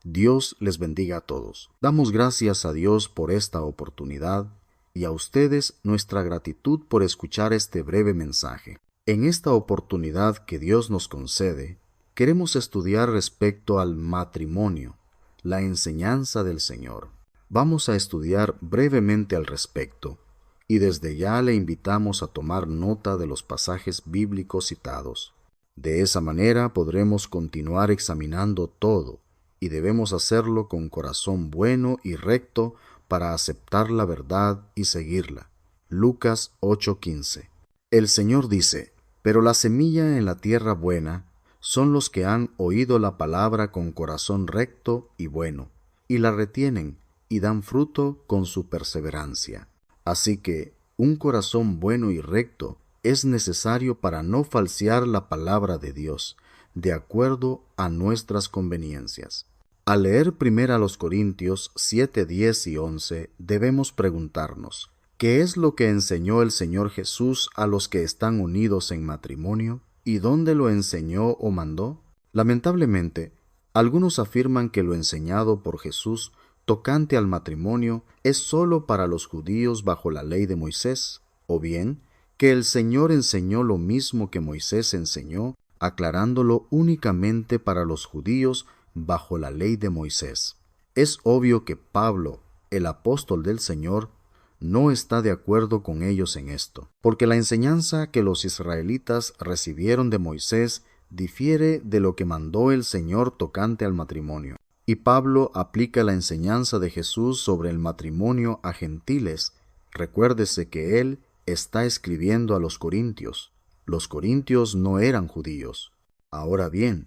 Dios les bendiga a todos. Damos gracias a Dios por esta oportunidad y a ustedes nuestra gratitud por escuchar este breve mensaje. En esta oportunidad que Dios nos concede, queremos estudiar respecto al matrimonio, la enseñanza del Señor. Vamos a estudiar brevemente al respecto, y desde ya le invitamos a tomar nota de los pasajes bíblicos citados. De esa manera podremos continuar examinando todo, y debemos hacerlo con corazón bueno y recto para aceptar la verdad y seguirla. Lucas 8:15. El Señor dice: pero la semilla en la tierra buena son los que han oído la palabra con corazón recto y bueno, y la retienen y dan fruto con su perseverancia. Así que un corazón bueno y recto es necesario para no falsear la palabra de Dios, de acuerdo a nuestras conveniencias. Al leer primero a los Corintios 7, 10 y 11, debemos preguntarnos: ¿qué es lo que enseñó el Señor Jesús a los que están unidos en matrimonio? ¿Y dónde lo enseñó o mandó? Lamentablemente, algunos afirman que lo enseñado por Jesús tocante al matrimonio es sólo para los judíos bajo la ley de Moisés, o bien que el Señor enseñó lo mismo que Moisés enseñó, aclarándolo únicamente para los judíos bajo la ley de Moisés. Es obvio que Pablo, el apóstol del Señor, no está de acuerdo con ellos en esto, porque la enseñanza que los israelitas recibieron de Moisés difiere de lo que mandó el Señor tocante al matrimonio. Y Pablo aplica la enseñanza de Jesús sobre el matrimonio a gentiles. Recuérdese que él está escribiendo a los corintios. Los corintios no eran judíos. Ahora bien,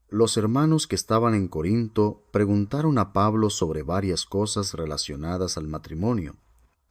los hermanos que estaban en Corinto preguntaron a Pablo sobre varias cosas relacionadas al matrimonio,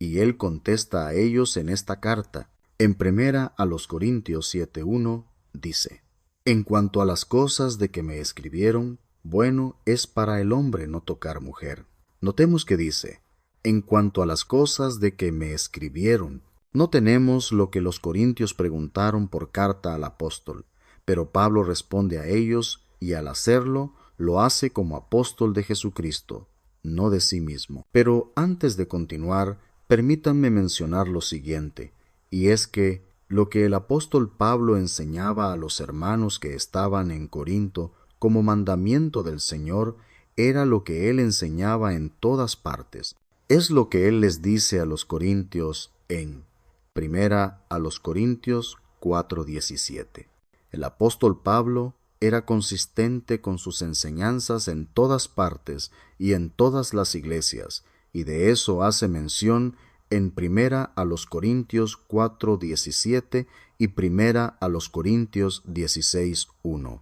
y él contesta a ellos en esta carta. En primera a los Corintios 7:1 dice: en cuanto a las cosas de que me escribieron, bueno es para el hombre no tocar mujer. Notemos que dice: en cuanto a las cosas de que me escribieron. No tenemos lo que los corintios preguntaron por carta al apóstol, pero Pablo responde a ellos, y al hacerlo, lo hace como apóstol de Jesucristo, no de sí mismo. Pero antes de continuar, permítanme mencionar lo siguiente, y es que lo que el apóstol Pablo enseñaba a los hermanos que estaban en Corinto como mandamiento del Señor era lo que él enseñaba en todas partes. Es lo que él les dice a los corintios en primera a los Corintios 4:17. El apóstol Pablo era consistente con sus enseñanzas en todas partes y en todas las iglesias, y de eso hace mención en primera a los Corintios 4:17 y primera a los Corintios 16:1.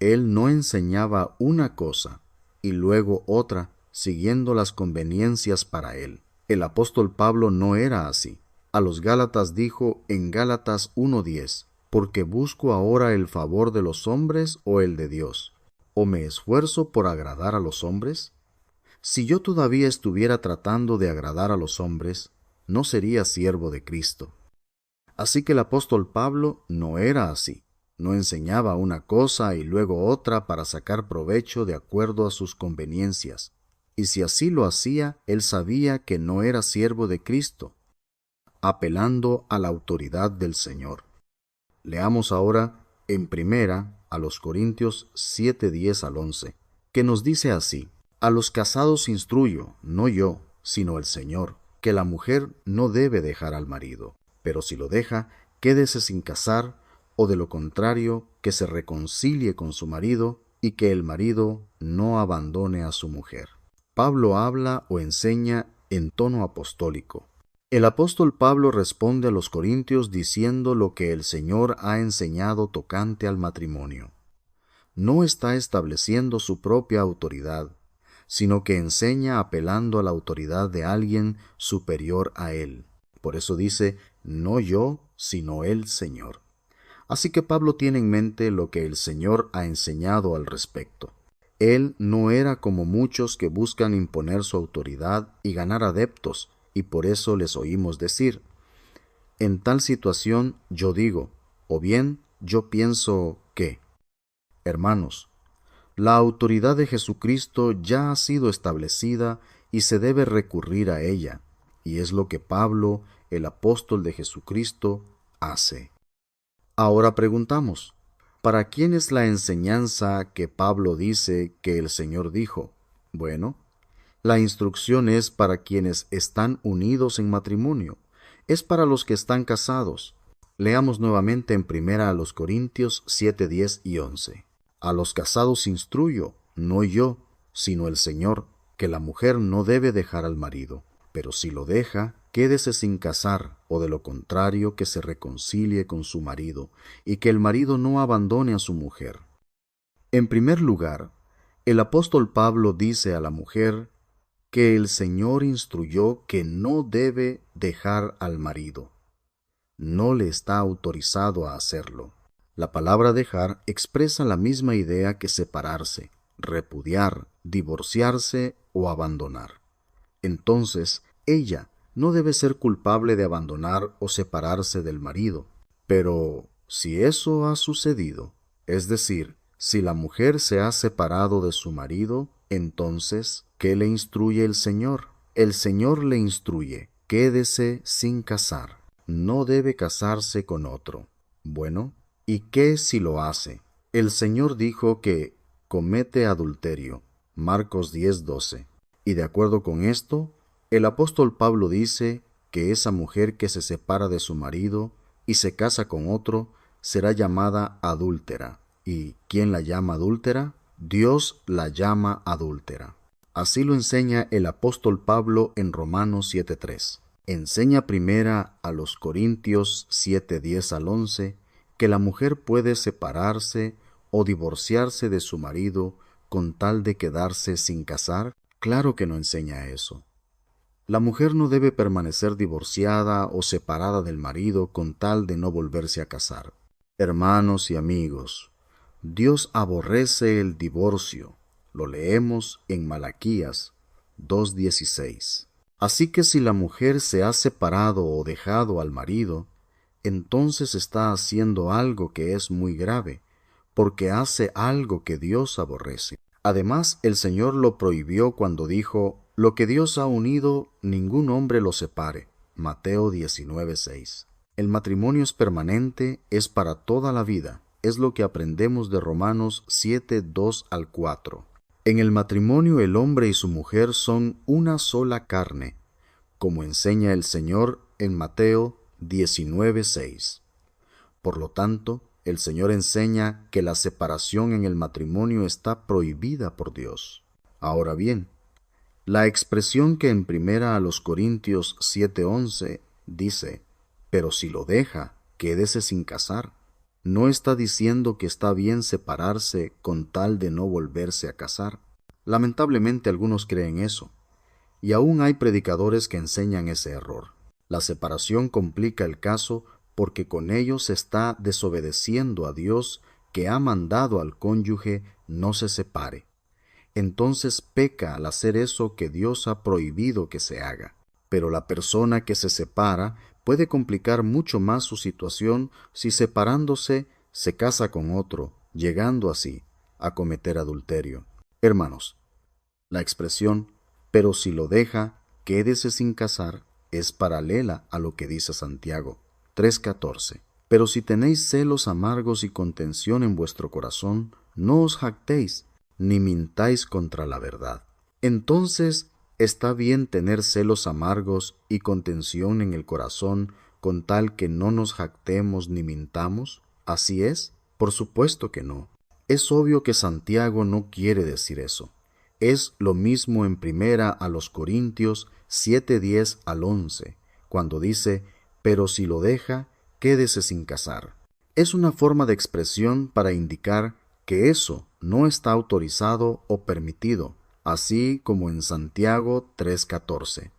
Él no enseñaba una cosa y luego otra, siguiendo las conveniencias para él. El apóstol Pablo no era así. A los Gálatas dijo en Gálatas 1:10: porque busco ahora el favor de los hombres o el de Dios, ¿o me esfuerzo por agradar a los hombres? Si yo todavía estuviera tratando de agradar a los hombres, no sería siervo de Cristo. Así que el apóstol Pablo no era así. No enseñaba una cosa y luego otra para sacar provecho de acuerdo a sus conveniencias. Y si así lo hacía, él sabía que no era siervo de Cristo, apelando a la autoridad del Señor. Leamos ahora en primera a los Corintios 7:10 al 11, que nos dice así: a los casados instruyo, no yo, sino el Señor, que la mujer no debe dejar al marido, pero si lo deja, quédese sin casar, o de lo contrario, que se reconcilie con su marido, y que el marido no abandone a su mujer. Pablo habla o enseña en tono apostólico. El apóstol Pablo responde a los corintios diciendo lo que el Señor ha enseñado tocante al matrimonio. No está estableciendo su propia autoridad, sino que enseña apelando a la autoridad de alguien superior a él. Por eso dice: no yo, sino el Señor. Así que Pablo tiene en mente lo que el Señor ha enseñado al respecto. Él no era como muchos que buscan imponer su autoridad y ganar adeptos, y por eso les oímos decir: en tal situación yo digo, o bien yo pienso que. Hermanos, La autoridad de Jesucristo ya ha sido establecida y se debe recurrir a ella, y es lo que Pablo, el apóstol de Jesucristo, hace. Ahora preguntamos, ¿para quién es la enseñanza que Pablo dice que el Señor dijo? Bueno, la instrucción es para quienes están unidos en matrimonio, es para los que están casados. Leamos nuevamente en 1 Corintios 7, 10 y 11. A los casados instruyo, no yo, sino el Señor, que la mujer no debe dejar al marido, pero si lo deja, quédese sin casar, o de lo contrario que se reconcilie con su marido, y que el marido no abandone a su mujer. En primer lugar, el apóstol Pablo dice a la mujer que el Señor instruyó que no debe dejar al marido. No le está autorizado a hacerlo. La palabra dejar expresa la misma idea que separarse, repudiar, divorciarse o abandonar. Entonces, ella no debe ser culpable de abandonar o separarse del marido. Pero si eso ha sucedido, es decir, si la mujer se ha separado de su marido, entonces, ¿qué le instruye el Señor? El Señor le instruye, quédese sin casar. No debe casarse con otro. Bueno, ¿y qué si lo hace? El Señor dijo que comete adulterio. Marcos 10:12. Y de acuerdo con esto, el apóstol Pablo dice que esa mujer que se separa de su marido y se casa con otro será llamada adúltera. ¿Y quién la llama adúltera? Dios la llama adúltera. Así lo enseña el apóstol Pablo en Romanos 7:3. Enseña primera a los Corintios 7:10 al 11 que la mujer puede separarse o divorciarse de su marido con tal de quedarse sin casar. Claro que no enseña eso. La mujer no debe permanecer divorciada o separada del marido con tal de no volverse a casar. Hermanos y amigos, Dios aborrece el divorcio. Lo leemos en Malaquías 2:16. Así que si la mujer se ha separado o dejado al marido, entonces está haciendo algo que es muy grave, porque hace algo que Dios aborrece. Además, el Señor lo prohibió cuando dijo, lo que Dios ha unido, ningún hombre lo separe. Mateo 19:6. El matrimonio es permanente, es para toda la vida. Es lo que aprendemos de Romanos 7:2 al 4. En el matrimonio el hombre y su mujer son una sola carne, como enseña el Señor en Mateo 19:6. Por lo tanto, el Señor enseña que la separación en el matrimonio está prohibida por Dios. Ahora bien, la expresión que en 1 Corintios 7:11 dice, pero si lo deja, quédese sin casar, no está diciendo que está bien separarse con tal de no volverse a casar. Lamentablemente algunos creen eso, y aún hay predicadores que enseñan ese error. La separación complica el caso porque con ello se está desobedeciendo a Dios, que ha mandado al cónyuge no se separe. Entonces peca al hacer eso que Dios ha prohibido que se haga. Pero la persona que se separa puede complicar mucho más su situación si separándose se casa con otro, llegando así a cometer adulterio. Hermanos, la expresión, pero si lo deja, quédese sin casar, es paralela a lo que dice Santiago 3:14. Pero si tenéis celos amargos y contención en vuestro corazón, no os jactéis, ni mintáis contra la verdad. Entonces, ¿está bien tener celos amargos y contención en el corazón con tal que no nos jactemos ni mintamos? ¿Así es? Por supuesto que no. Es obvio que Santiago no quiere decir eso. Es lo mismo en 1 Corintios 7:10 al 11, cuando dice, pero si lo deja, quédese sin casar. Es una forma de expresión para indicar que eso no está autorizado o permitido, así como en Santiago 3:14.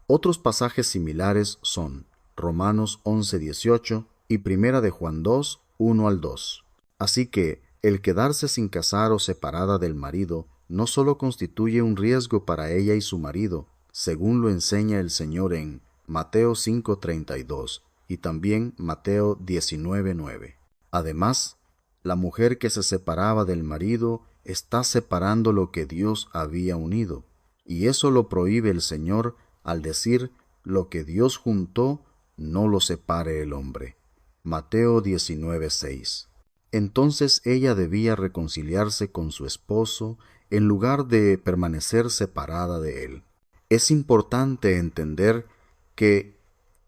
Otros pasajes similares son Romanos 11:18 y 1 de Juan 2:1 al 2. Así que el quedarse sin casar o separada del marido no solo constituye un riesgo para ella y su marido, según lo enseña el Señor en Mateo 5:32 y también Mateo 19:9. Además, la mujer que se separaba del marido está separando lo que Dios había unido, y eso lo prohíbe el Señor al decir: lo que Dios juntó, no lo separe el hombre. Mateo 19:6. Entonces ella debía reconciliarse con su esposo en lugar de permanecer separada de él. Es importante entender que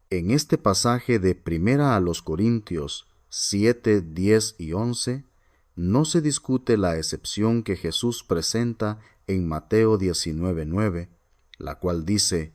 en este pasaje de 1 Corintios 7, 10 y 11, no se discute la excepción que Jesús presenta en Mateo 19:9, la cual dice: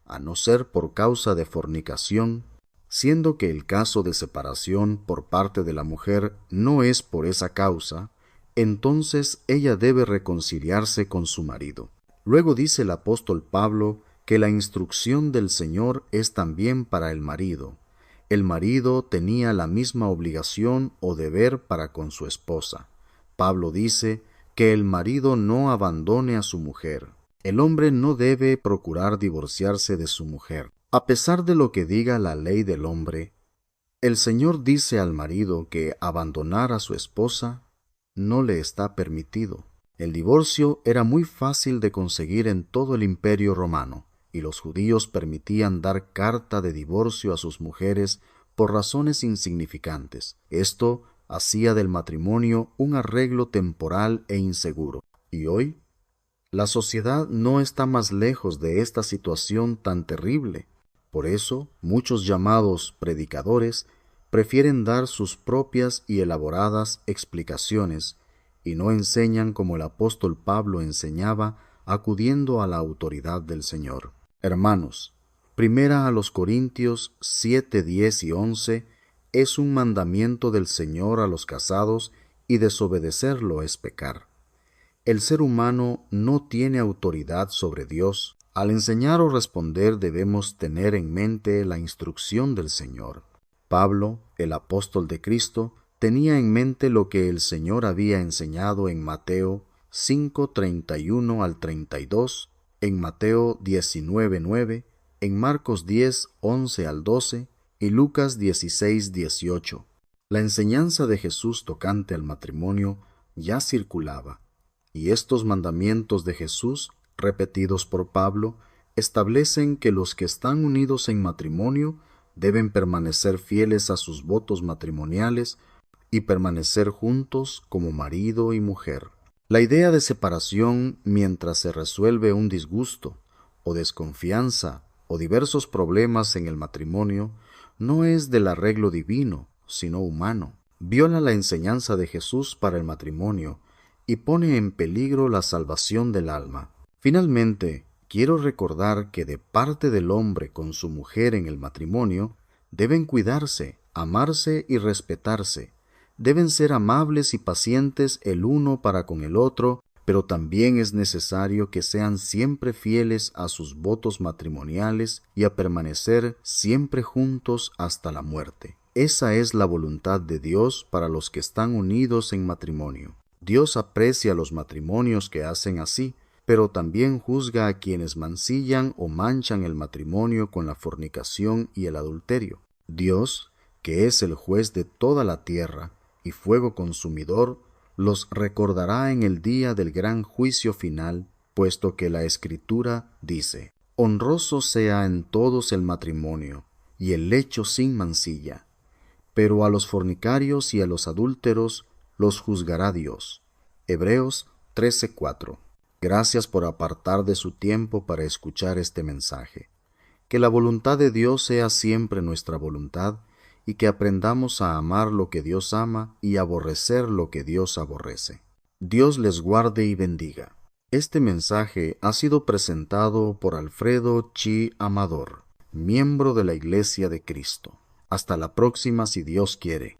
a no ser por causa de fornicación, siendo que el caso de separación por parte de la mujer no es por esa causa, entonces ella debe reconciliarse con su marido. Luego dice el apóstol Pablo que la instrucción del Señor es también para el marido. El marido tenía la misma obligación o deber para con su esposa. Pablo dice que el marido no abandone a su mujer. El hombre no debe procurar divorciarse de su mujer. A pesar de lo que diga la ley del hombre, el Señor dice al marido que abandonar a su esposa no le está permitido. El divorcio era muy fácil de conseguir en todo el Imperio Romano, y los judíos permitían dar carta de divorcio a sus mujeres por razones insignificantes. Esto hacía del matrimonio un arreglo temporal e inseguro. Y hoy, la sociedad no está más lejos de esta situación tan terrible. Por eso, muchos llamados predicadores prefieren dar sus propias y elaboradas explicaciones y no enseñan como el apóstol Pablo enseñaba, acudiendo a la autoridad del Señor. Hermanos, 1 Corintios 7, 10 y 11 es un mandamiento del Señor a los casados y desobedecerlo es pecar. El ser humano no tiene autoridad sobre Dios. Al enseñar o responder debemos tener en mente la instrucción del Señor. Pablo, el apóstol de Cristo, tenía en mente lo que el Señor había enseñado en Mateo 5, 31 al 32, en Mateo 19, 9, en Marcos 10, 11 al 12 y Lucas 16, 18. La enseñanza de Jesús tocante al matrimonio ya circulaba, y estos mandamientos de Jesús, repetidos por Pablo, establecen que los que están unidos en matrimonio deben permanecer fieles a sus votos matrimoniales y permanecer juntos como marido y mujer. La idea de separación mientras se resuelve un disgusto o desconfianza o diversos problemas en el matrimonio no es del arreglo divino, sino humano. Viola la enseñanza de Jesús para el matrimonio y pone en peligro la salvación del alma. Finalmente, quiero recordar que de parte del hombre con su mujer en el matrimonio, deben cuidarse, amarse y respetarse. Deben ser amables y pacientes el uno para con el otro, pero también es necesario que sean siempre fieles a sus votos matrimoniales y a permanecer siempre juntos hasta la muerte. Esa es la voluntad de Dios para los que están unidos en matrimonio. Dios aprecia los matrimonios que hacen así, pero también juzga a quienes mancillan o manchan el matrimonio con la fornicación y el adulterio. Dios, que es el juez de toda la tierra y fuego consumidor, los recordará en el día del gran juicio final, puesto que la Escritura dice: honroso sea en todos el matrimonio, y el lecho sin mancilla. Pero a los fornicarios y a los adúlteros los juzgará Dios. Hebreos 13:4. Gracias por apartar de su tiempo para escuchar este mensaje. Que la voluntad de Dios sea siempre nuestra voluntad, y que aprendamos a amar lo que Dios ama y aborrecer lo que Dios aborrece. Dios les guarde y bendiga. Este mensaje ha sido presentado por Alfredo Chi Amador, miembro de la Iglesia de Cristo. Hasta la próxima si Dios quiere.